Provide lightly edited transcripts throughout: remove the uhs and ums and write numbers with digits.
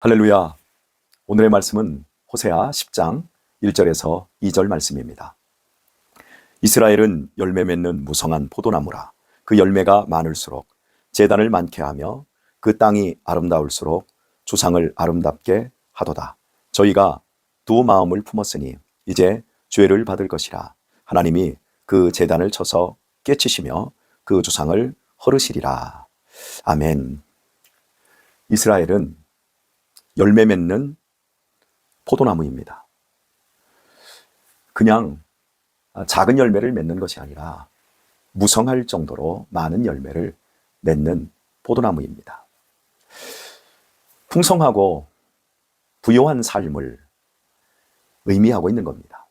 할렐루야. 오늘의 말씀은 호세아 10장 1절에서 2절 말씀입니다. 이스라엘은 열매 맺는 무성한 포도나무라. 그 열매가 많을수록 제단을 많게 하며 그 땅이 아름다울수록 주상을 아름답게 하도다. 저희가 두 마음을 품었으니 이제 죄를 받을 것이라. 하나님이 그 제단을 쳐서 깨치시며 그 주상을 헐으시리라. 아멘. 이스라엘은 열매 맺는 포도나무입니다. 그냥 작은 열매를 맺는 것이 아니라 무성할 정도로 많은 열매를 맺는 포도나무입니다. 풍성하고 부요한 삶을 의미하고 있는 겁니다.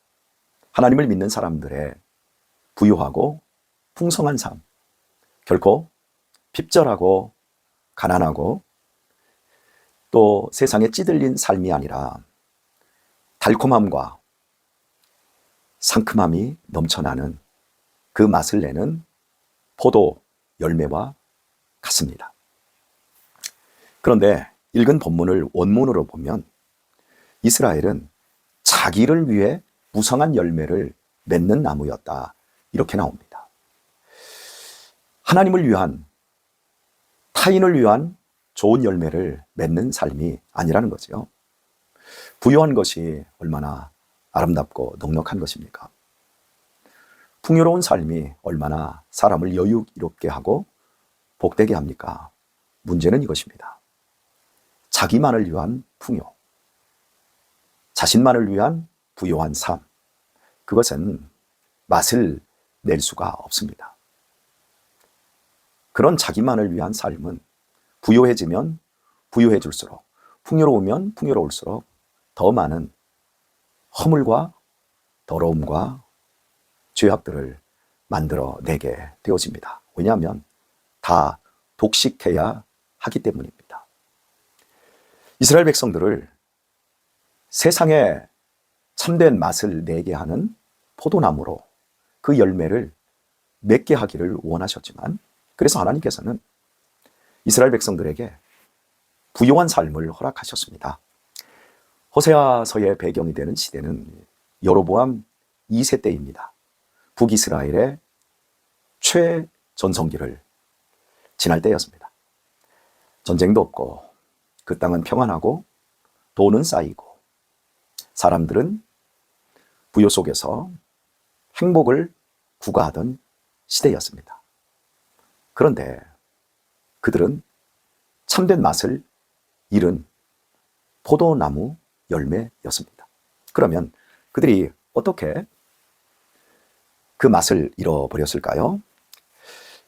하나님을 믿는 사람들의 부요하고 풍성한 삶, 결코 핍절하고 가난하고 또 세상에 찌들린 삶이 아니라 달콤함과 상큼함이 넘쳐나는 그 맛을 내는 포도 열매와 같습니다. 그런데 읽은 본문을 원문으로 보면 이스라엘은 자기를 위해 무성한 열매를 맺는 나무였다, 이렇게 나옵니다. 하나님을 위한, 타인을 위한 좋은 열매를 맺는 삶이 아니라는 거죠. 부요한 것이 얼마나 아름답고 넉넉한 것입니까? 풍요로운 삶이 얼마나 사람을 여유롭게 하고 복되게 합니까? 문제는 이것입니다. 자기만을 위한 풍요, 자신만을 위한 부요한 삶, 그것은 맛을 낼 수가 없습니다. 그런 자기만을 위한 삶은 부요해지면 부요해질수록, 풍요로우면 풍요로울수록 더 많은 허물과 더러움과 죄악들을 만들어내게 되어집니다. 왜냐하면 다 독식해야 하기 때문입니다. 이스라엘 백성들을 세상에 참된 맛을 내게 하는 포도나무로 그 열매를 맺게 하기를 원하셨지만, 그래서 하나님께서는 이스라엘 백성들에게 부요한 삶을 허락하셨습니다. 호세아서의 배경이 되는 시대는 여로보암 2세 때입니다. 북이스라엘의 최전성기를 지날 때였습니다. 전쟁도 없고 그 땅은 평안하고 돈은 쌓이고 사람들은 부요 속에서 행복을 구가하던 시대였습니다. 그런데 그들은 참된 맛을 잃은 포도나무 열매였습니다. 그러면 그들이 어떻게 그 맛을 잃어버렸을까요?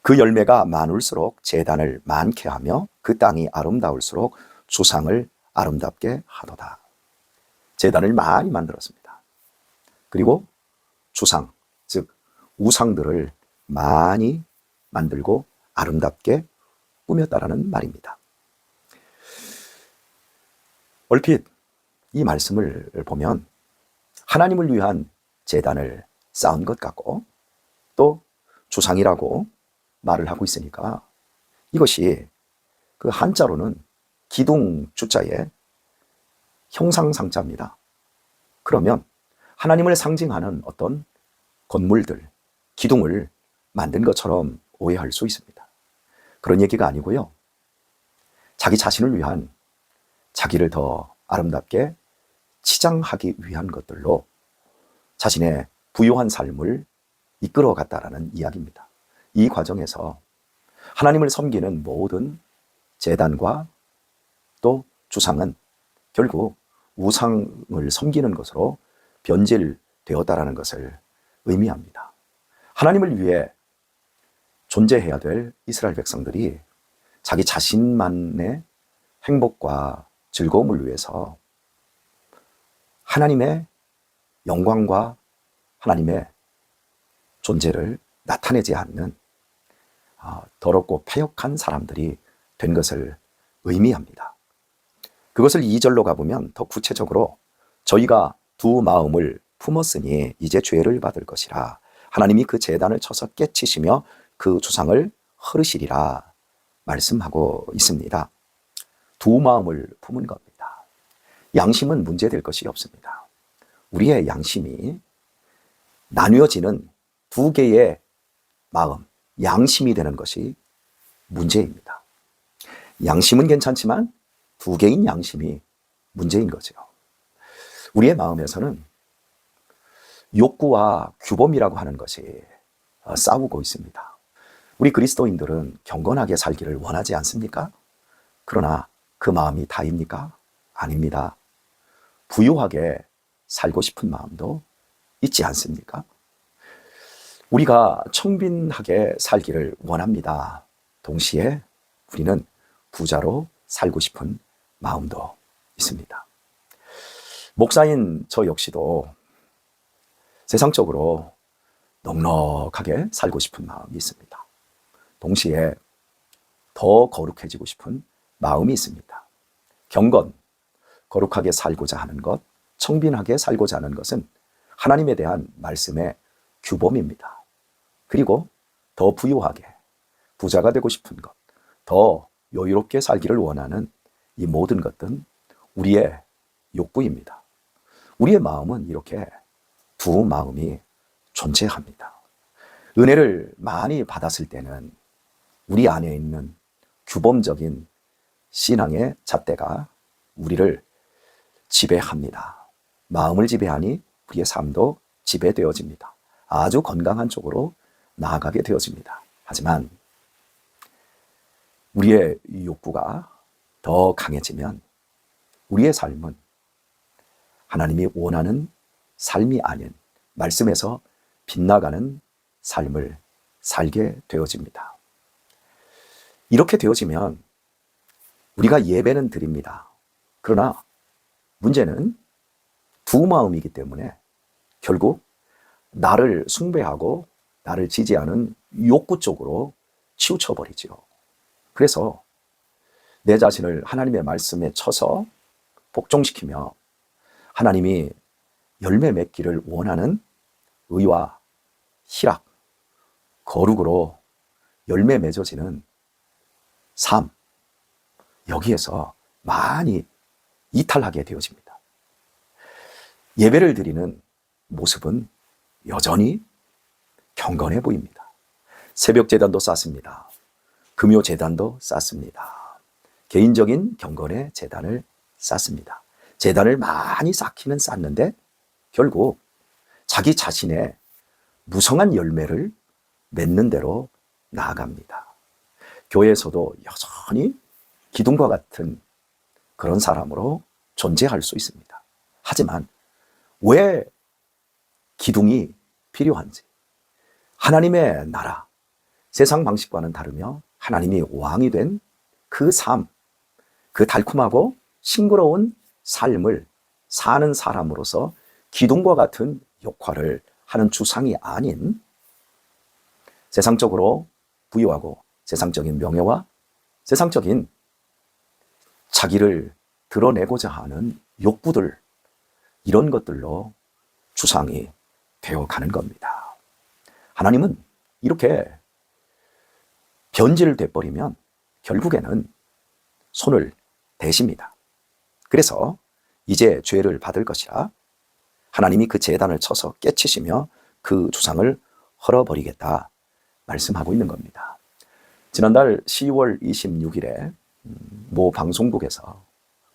그 열매가 많을수록 제단을 많게 하며 그 땅이 아름다울수록 주상을 아름답게 하도다. 제단을 많이 만들었습니다. 그리고 주상, 즉 우상들을 많이 만들고 아름답게 꾸몄다라는 말입니다. 얼핏 이 말씀을 보면 하나님을 위한 제단을 쌓은 것 같고 또 주상이라고 말을 하고 있으니까 이것이 그 한자로는 기둥 주자의 형상상자입니다. 그러면 하나님을 상징하는 어떤 건물들, 기둥을 만든 것처럼 오해할 수 있습니다. 그런 얘기가 아니고요. 자기 자신을 위한, 자기를 더 아름답게 치장하기 위한 것들로 자신의 부요한 삶을 이끌어갔다라는 이야기입니다. 이 과정에서 하나님을 섬기는 모든 제단과 또 주상은 결국 우상을 섬기는 것으로 변질되었다라는 것을 의미합니다. 하나님을 위해 존재해야 될 이스라엘 백성들이 자기 자신만의 행복과 즐거움을 위해서 하나님의 영광과 하나님의 존재를 나타내지 않는 더럽고 패역한 사람들이 된 것을 의미합니다. 그것을 2절로 가보면 더 구체적으로 저희가 두 마음을 품었으니 이제 죄를 받을 것이라. 하나님이 그 제단을 쳐서 깨치시며 그 주상을 헐으시리라 말씀하고 있습니다. 두 마음을 품은 겁니다. 양심은 문제될 것이 없습니다. 우리의 양심이 나뉘어지는 두 개의 마음, 양심이 되는 것이 문제입니다. 양심은 괜찮지만 두 개인 양심이 문제인 거죠. 우리의 마음에서는 욕구와 규범이라고 하는 것이 싸우고 있습니다. 우리 그리스도인들은 경건하게 살기를 원하지 않습니까? 그러나 그 마음이 다입니까? 아닙니다. 부유하게 살고 싶은 마음도 있지 않습니까? 우리가 청빈하게 살기를 원합니다. 동시에 우리는 부자로 살고 싶은 마음도 있습니다. 목사인 저 역시도 세상적으로 넉넉하게 살고 싶은 마음이 있습니다. 동시에 더 거룩해지고 싶은 마음이 있습니다. 경건, 거룩하게 살고자 하는 것, 청빈하게 살고자 하는 것은 하나님에 대한 말씀의 규범입니다. 그리고 더 부유하게, 부자가 되고 싶은 것, 더 여유롭게 살기를 원하는 이 모든 것들은 우리의 욕구입니다. 우리의 마음은 이렇게 두 마음이 존재합니다. 은혜를 많이 받았을 때는 우리 안에 있는 규범적인 신앙의 잣대가 우리를 지배합니다. 마음을 지배하니 우리의 삶도 지배되어집니다. 아주 건강한 쪽으로 나아가게 되어집니다. 하지만 우리의 욕구가 더 강해지면 우리의 삶은 하나님이 원하는 삶이 아닌 말씀에서 빗나가는 삶을 살게 되어집니다. 이렇게 되어지면 우리가 예배는 드립니다. 그러나 문제는 두 마음이기 때문에 결국 나를 숭배하고 나를 지지하는 욕구 쪽으로 치우쳐 버리죠. 그래서 내 자신을 하나님의 말씀에 쳐서 복종시키며 하나님이 열매 맺기를 원하는 의와 희락, 거룩으로 열매 맺어지는 삶, 여기에서 많이 이탈하게 되어집니다. 예배를 드리는 모습은 여전히 경건해 보입니다. 새벽 제단도 쌓습니다. 금요 제단도 쌓습니다. 개인적인 경건의 제단을 쌓습니다. 제단을 많이 쌓기는 쌓는데 결국 자기 자신의 무성한 열매를 맺는 대로 나아갑니다. 교회에서도 여전히 기둥과 같은 그런 사람으로 존재할 수 있습니다. 하지만 왜 기둥이 필요한지, 하나님의 나라, 세상 방식과는 다르며 하나님이 왕이 된 그 삶, 그 달콤하고 싱그러운 삶을 사는 사람으로서 기둥과 같은 역할을 하는 주상이 아닌 세상적으로 부유하고 세상적인 명예와 세상적인 자기를 드러내고자 하는 욕구들, 이런 것들로 주상이 되어가는 겁니다. 하나님은 이렇게 변질돼 버리면 결국에는 손을 대십니다. 그래서 이제 죄를 받을 것이라 하나님이 그 제단을 쳐서 깨치시며 그 주상을 헐어버리겠다 말씀하고 있는 겁니다. 지난달 10월 26일에 모 방송국에서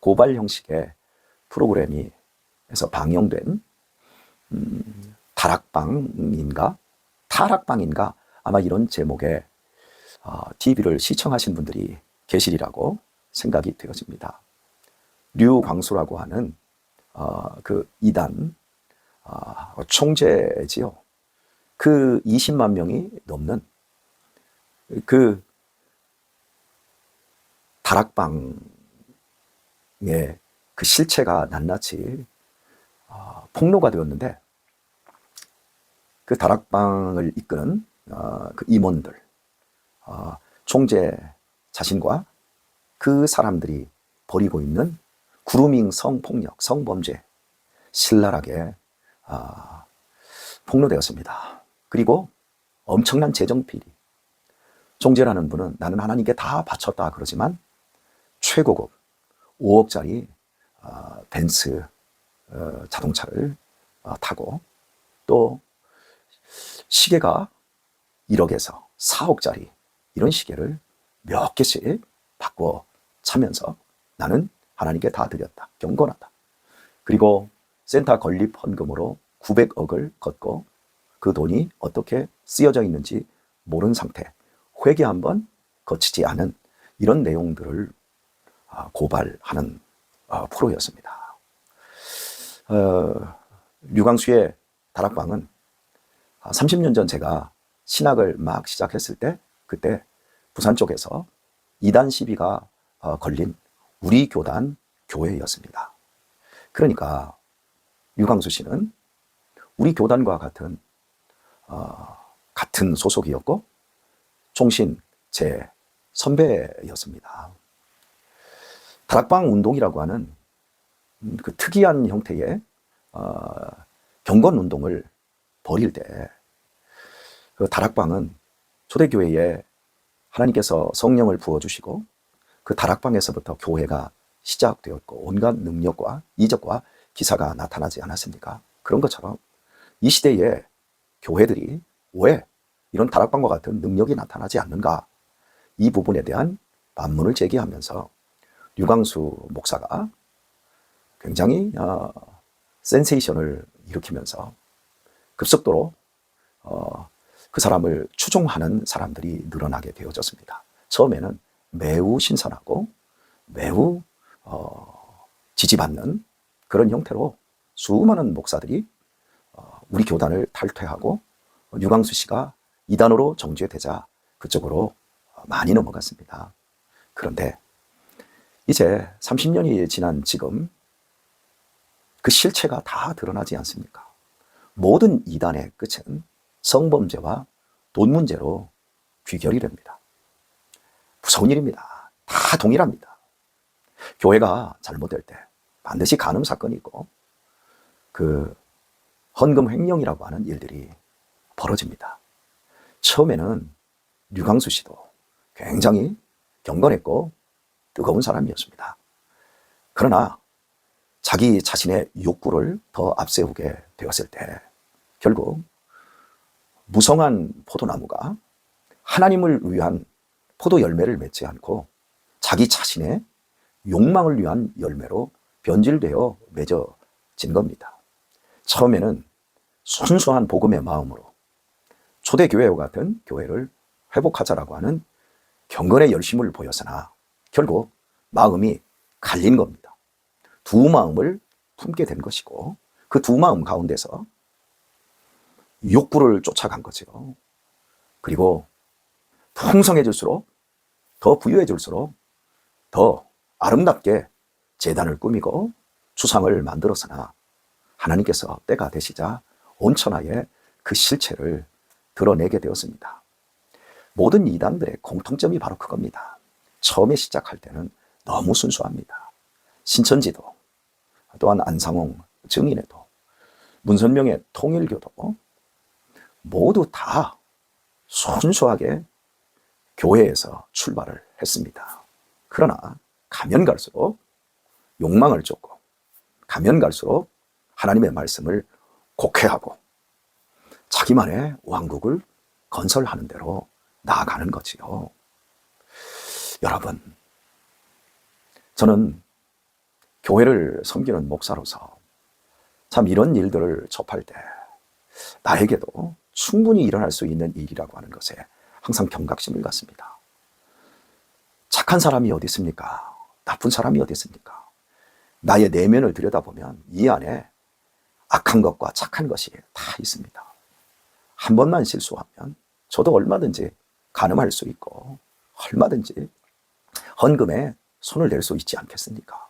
고발 형식의 프로그램에서 방영된 타락방인가 아마 이런 제목의 TV를 시청하신 분들이 계시리라고 생각이 되어집니다. 류광수라고 하는 그 이단 총재지요. 그 20만 명이 넘는 그 다락방의 그 실체가 낱낱이 폭로가 되었는데, 그 다락방을 이끄는 그 임원들, 총재 자신과 그 사람들이 벌이고 있는 그루밍 성폭력, 성범죄 신랄하게 폭로되었습니다. 그리고 엄청난 재정비리. 총재라는 분은 나는 하나님께 다 바쳤다 그러지만 최고급 5억짜리 벤츠 자동차를 타고 또 시계가 1억에서 4억짜리 이런 시계를 몇 개씩 바꿔 차면서 나는 하나님께 다 드렸다. 경건하다. 그리고 센터 건립 헌금으로 900억을 걷고 그 돈이 어떻게 쓰여져 있는지 모르는 상태, 회개 한번 거치지 않은 이런 내용들을 고발하는 프로였습니다. 류광수의 다락방은 30년 전 제가 신학을 막 시작했을 때 그때 부산 쪽에서 이단 시비가 걸린 우리 교단 교회였습니다. 그러니까 류광수 씨는 우리 교단과 같은 소속이었고 종신 제 선배였습니다. 다락방 운동이라고 하는 그 특이한 형태의 경건 운동을 벌일 때 그 다락방은 초대교회에 하나님께서 성령을 부어주시고 그 다락방에서부터 교회가 시작되었고 온갖 능력과 이적과 기사가 나타나지 않았습니까? 그런 것처럼 이 시대에 교회들이 왜 이런 다락방과 같은 능력이 나타나지 않는가? 이 부분에 대한 반문을 제기하면서 류광수 목사가 굉장히 센세이션을 일으키면서 급속도로 그 사람을 추종하는 사람들이 늘어나게 되어졌습니다. 처음에는 매우 신선하고 매우 지지받는 그런 형태로 수많은 목사들이 우리 교단을 탈퇴하고 류광수 씨가 이단으로 정죄되자 그쪽으로 많이 넘어갔습니다. 그런데 이제 30년이 지난 지금 그 실체가 다 드러나지 않습니까? 모든 이단의 끝은 성범죄와 돈 문제로 귀결이 됩니다. 무서운 일입니다. 다 동일합니다. 교회가 잘못될 때 반드시 간음 사건이 있고 그 헌금 횡령이라고 하는 일들이 벌어집니다. 처음에는 류광수 씨도 굉장히 경건했고 뜨거운 사람이었습니다. 그러나 자기 자신의 욕구를 더 앞세우게 되었을 때 결국 무성한 포도나무가 하나님을 위한 포도 열매를 맺지 않고 자기 자신의 욕망을 위한 열매로 변질되어 맺어진 겁니다. 처음에는 순수한 복음의 마음으로 초대교회와 같은 교회를 회복하자라고 하는 경건의 열심을 보였으나 결국 마음이 갈린 겁니다. 두 마음을 품게 된 것이고 그 두 마음 가운데서 욕구를 쫓아간 거죠. 그리고 풍성해질수록 더 부유해질수록 더 아름답게 제단을 꾸미고 주상을 만들었으나 하나님께서 때가 되시자 온천하에 그 실체를 드러내게 되었습니다. 모든 이단들의 공통점이 바로 그겁니다. 처음에 시작할 때는 너무 순수합니다. 신천지도 또한 안상홍 증인회도 문선명의 통일교도 모두 다 순수하게 교회에서 출발을 했습니다. 그러나 가면 갈수록 욕망을 쫓고 가면 갈수록 하나님의 말씀을 곡해하고 자기만의 왕국을 건설하는 대로 나아가는 거지요. 여러분, 저는 교회를 섬기는 목사로서 참 이런 일들을 접할 때 나에게도 충분히 일어날 수 있는 일이라고 하는 것에 항상 경각심을 갖습니다. 착한 사람이 어디 있습니까? 나쁜 사람이 어디 있습니까? 나의 내면을 들여다보면 이 안에 악한 것과 착한 것이 다 있습니다. 한 번만 실수하면 저도 얼마든지 간음할 수 있고 얼마든지 헌금에 손을 댈 수 있지 않겠습니까?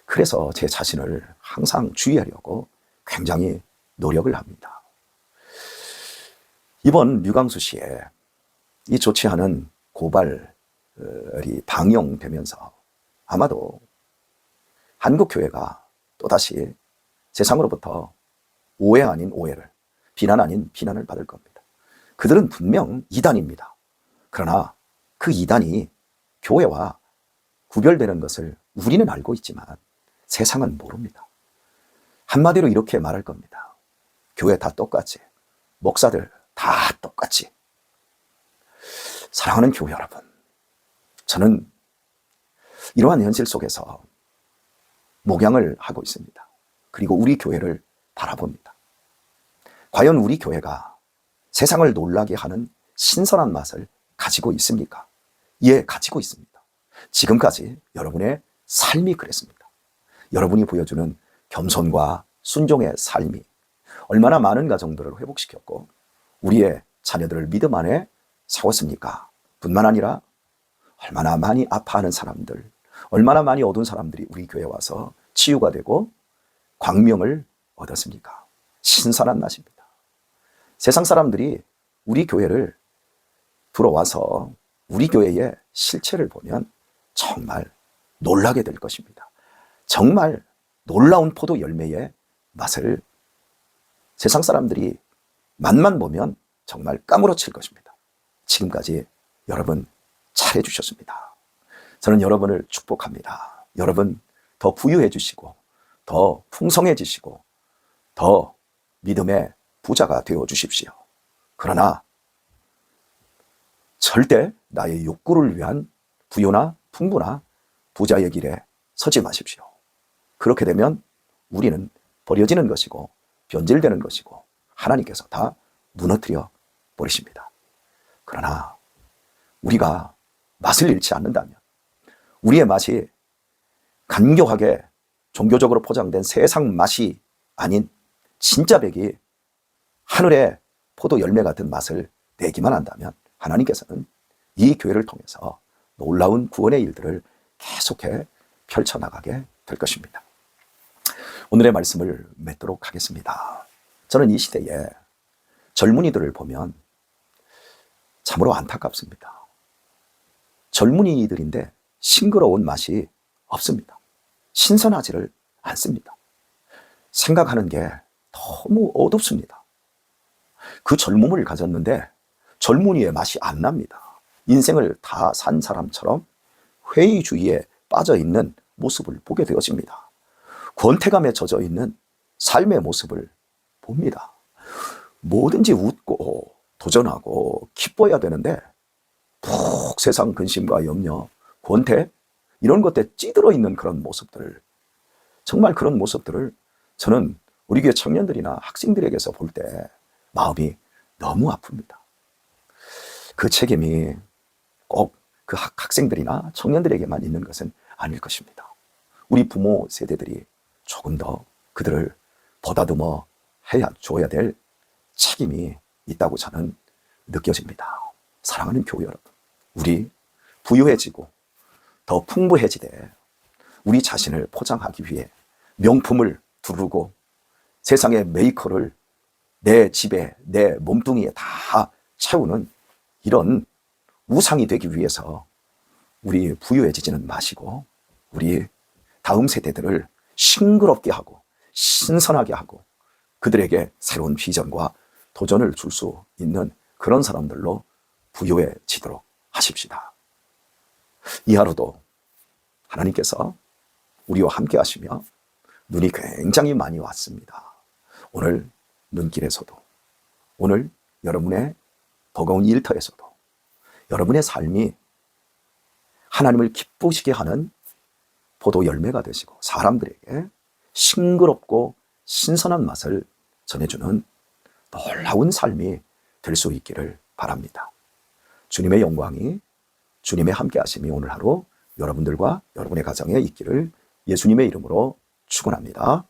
그래서 제 자신을 항상 주의하려고 굉장히 노력을 합니다. 이번 류광수 씨의 이 좋지 않은 고발이 방영되면서 아마도 한국교회가 또다시 세상으로부터 오해 아닌 오해를, 비난 아닌 비난을 받을 겁니다. 그들은 분명 이단입니다. 그러나 그 이단이 교회와 구별되는 것을 우리는 알고 있지만 세상은 모릅니다. 한마디로 이렇게 말할 겁니다. 교회 다 똑같이, 목사들 다 똑같이. 사랑하는 교회 여러분, 저는 이러한 현실 속에서 목양을 하고 있습니다. 그리고 우리 교회를 바라봅니다. 과연 우리 교회가 세상을 놀라게 하는 신선한 맛을 가지고 있습니까? 예, 가지고 있습니다. 지금까지 여러분의 삶이 그랬습니다. 여러분이 보여주는 겸손과 순종의 삶이 얼마나 많은 가정들을 회복시켰고 우리의 자녀들을 믿음 안에 세웠습니까? 뿐만 아니라 얼마나 많이 아파하는 사람들, 얼마나 많이 어두운 사람들이 우리 교회에 와서 치유가 되고 광명을 얻었습니까? 신선한 맛입니다. 세상 사람들이 우리 교회를 들어와서 우리 교회의 실체를 보면 정말 놀라게 될 것입니다. 정말 놀라운 포도 열매의 맛을 세상 사람들이 맛만 보면 정말 까무러칠 것입니다. 지금까지 여러분 잘해 주셨습니다. 저는 여러분을 축복합니다. 여러분 더 부유해지시고 더 풍성해지시고 더 믿음의 부자가 되어 주십시오. 그러나 절대 나의 욕구를 위한 부유나 풍부나 부자의 길에 서지 마십시오. 그렇게 되면 우리는 버려지는 것이고 변질되는 것이고 하나님께서 다 무너뜨려 버리십니다. 그러나 우리가 맛을 잃지 않는다면, 우리의 맛이 간교하게 종교적으로 포장된 세상 맛이 아닌 진짜 백이 하늘의 포도 열매 같은 맛을 내기만 한다면 하나님께서는 이 교회를 통해서 놀라운 구원의 일들을 계속해 펼쳐나가게 될 것입니다. 오늘의 말씀을 맺도록 하겠습니다. 저는 이 시대에 젊은이들을 보면 참으로 안타깝습니다. 젊은이들인데 싱그러운 맛이 없습니다. 신선하지를 않습니다. 생각하는 게 너무 어둡습니다. 그 젊음을 가졌는데 젊은이의 맛이 안 납니다. 인생을 다 산 사람처럼 회의주의에 빠져있는 모습을 보게 되어집니다. 권태감에 젖어있는 삶의 모습을 봅니다. 뭐든지 웃고 도전하고 기뻐해야 되는데 푹 세상 근심과 염려, 권태 이런 것들에 찌들어 있는 그런 모습들, 정말 그런 모습들을 저는 우리 교회 청년들이나 학생들에게서 볼 때 마음이 너무 아픕니다. 그 책임이 꼭 그 학생들이나 청년들에게만 있는 것은 아닐 것입니다. 우리 부모 세대들이 조금 더 그들을 보다듬어 줘야 될 책임이 있다고 저는 느껴집니다. 사랑하는 교회 여러분, 우리 부유해지고 더 풍부해지되 우리 자신을 포장하기 위해 명품을 두르고 세상의 메이커를 내 집에 내 몸뚱이에 다 채우는 이런 우상이 되기 위해서 우리 부유해지지는 마시고 우리 다음 세대들을 싱그럽게 하고 신선하게 하고 그들에게 새로운 비전과 도전을 줄 수 있는 그런 사람들로 부유해지도록 하십시다. 이 하루도 하나님께서 우리와 함께 하시며 눈이 굉장히 많이 왔습니다. 오늘 눈길에서도, 오늘 여러분의 버거운 일터에서도 여러분의 삶이 하나님을 기쁘시게 하는 포도 열매가 되시고 사람들에게 싱그럽고 신선한 맛을 전해주는 놀라운 삶이 될 수 있기를 바랍니다. 주님의 영광이, 주님의 함께 하심이 오늘 하루 여러분들과 여러분의 가정에 있기를 예수님의 이름으로 축원합니다.